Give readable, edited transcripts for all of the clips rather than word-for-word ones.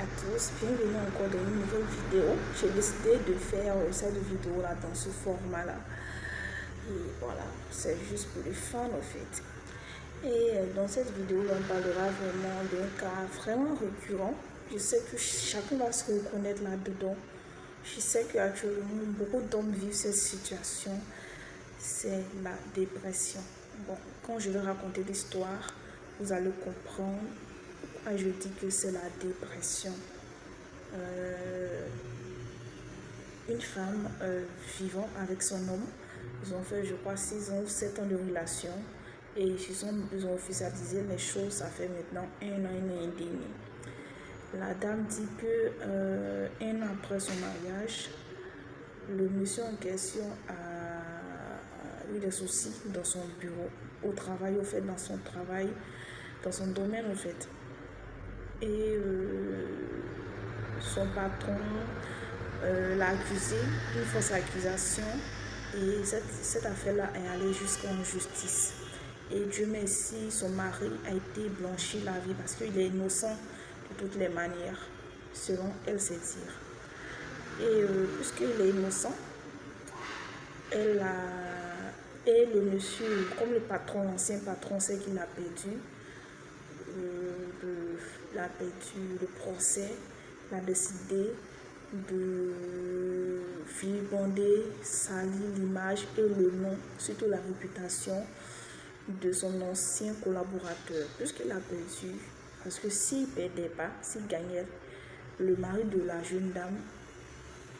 à tous, bienvenue encore dans une nouvelle vidéo. J'ai décidé de faire cette vidéo là dans ce format là, et voilà, c'est juste pour le fun en fait. Et dans cette vidéo là, on parlera vraiment d'un cas vraiment récurrent. Je sais que chacun va se reconnaître là dedans. Je sais qu'actuellement beaucoup d'hommes vivent cette situation, c'est la dépression. Bon, quand je vais raconter l'histoire, vous allez comprendre pourquoi je dis que c'est la dépression. Une femme vivant avec son homme, ils ont fait je crois 6 ans ou 7 ans de relation, et ils ont officialisé les choses, ça fait maintenant 1 an et demi. La dame dit que 1 an après son mariage, le monsieur en question a eu des soucis dans son bureau, au travail, au fait, dans son travail, dans son domaine en fait. Et son patron l'a accusé, une fausse accusation, et cette affaire-là est allée jusqu'en justice. Et Dieu merci, son mari a été blanchi la vie parce qu'il est innocent de toutes les manières, selon elle ses dires. Et puisqu'il est innocent, et le monsieur, comme le patron, l'ancien patron, sait qu'il a perdu, le procès, il a décidé de vilipender, salir l'image et le nom, surtout la réputation de son ancien collaborateur, puisqu'il a perdu. Parce que s'il ne perdait pas, s'il gagnait, le mari de la jeune dame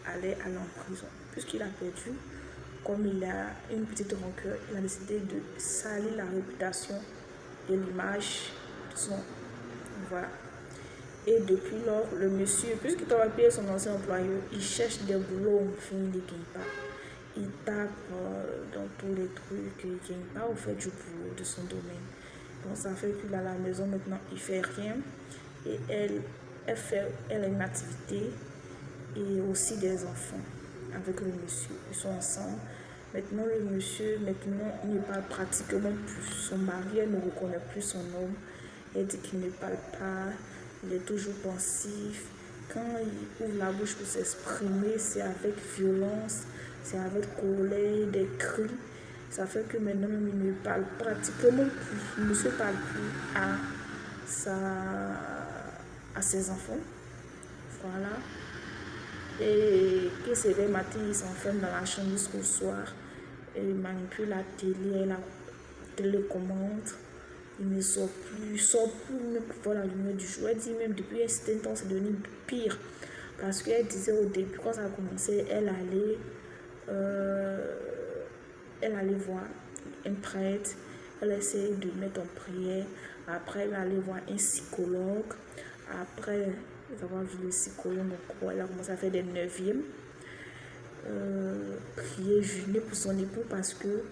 allait aller en prison. Puisqu'il a perdu, comme il a une petite rancœur, il a décidé de salir la réputation et l'image de son... Voilà. Et depuis lors, le monsieur, puisqu'il doit payer son ancien employeur, il cherche des boulots, enfin, il ne gagne pas. Il tape dans tous les trucs, il ne gagne pas au fait du boulot de son domaine. Donc ça fait qu'il est à la maison maintenant, il ne fait rien. Et elle a une activité et aussi des enfants avec le monsieur. Ils sont ensemble. Maintenant, le monsieur, il ne parle pratiquement plus. Son mari, elle ne reconnaît plus son homme. Elle dit qu'il ne parle pas. Il est toujours pensif. Quand il ouvre la bouche pour s'exprimer, c'est avec violence, c'est avec colère, des cris. Ça fait que maintenant, il ne parle pratiquement plus. Il ne se parle plus à ses enfants. Voilà. Et que c'est le matin, il s'enferme dans la chambre jusqu'au soir. Et il manipule la télé, la télécommande. Il ne sort plus même pour voir la lumière du jour. Elle dit même depuis un certain temps, c'est devenu pire. Parce qu'elle disait au début, quand ça a commencé, elle allait voir un prêtre. Elle essayait de mettre en prière. Après, elle allait voir un psychologue. Après avoir vu le psychologue, elle a commencé à faire des 9e. Prier, jeûner pour son époux parce que...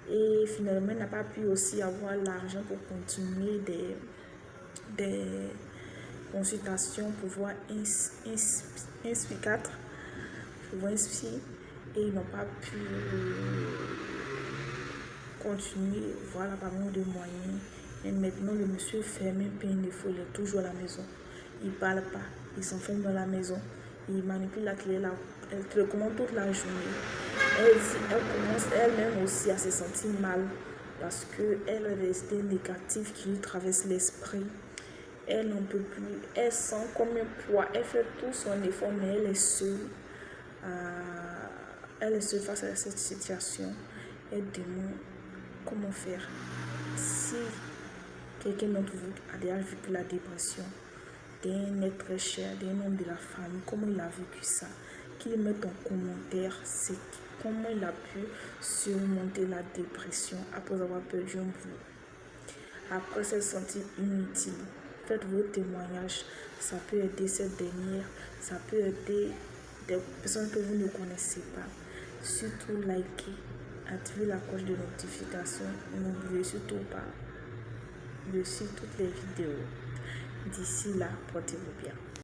Et finalement, elle n'a pas pu aussi avoir l'argent pour continuer des consultations pour voir un psychiatre, pour voir un psy, et ils n'ont pas pu continuer, voilà, par manque de moyens. Et maintenant, le monsieur fait même pas une effort, il est toujours à la maison. Il ne parle pas, il s'enferme dans la maison, il manipule la clé, elle télécommande toute la journée. Elle commence elle-même aussi à se sentir mal parce qu'elle a des idées négatives qui lui traversent l'esprit. Elle n'en peut plus, elle sent comme un poids, elle fait tout son effort, mais elle est seule. Elle est seule face à cette situation. Elle demande comment faire. Si quelqu'un d'entre vous a déjà vécu la dépression d'un être cher, d'un homme de la famille, comment il a vécu ça, qu'il mette en commentaire comment il a pu surmonter la dépression après avoir perdu un boulot, après s'être senti inutile. Faites vos témoignages, ça peut aider cette dernière, ça peut aider des personnes que vous ne connaissez pas. Surtout likez, activez la cloche de notification, n'oubliez surtout pas de suivre toutes les vidéos. D'ici là, portez-vous bien.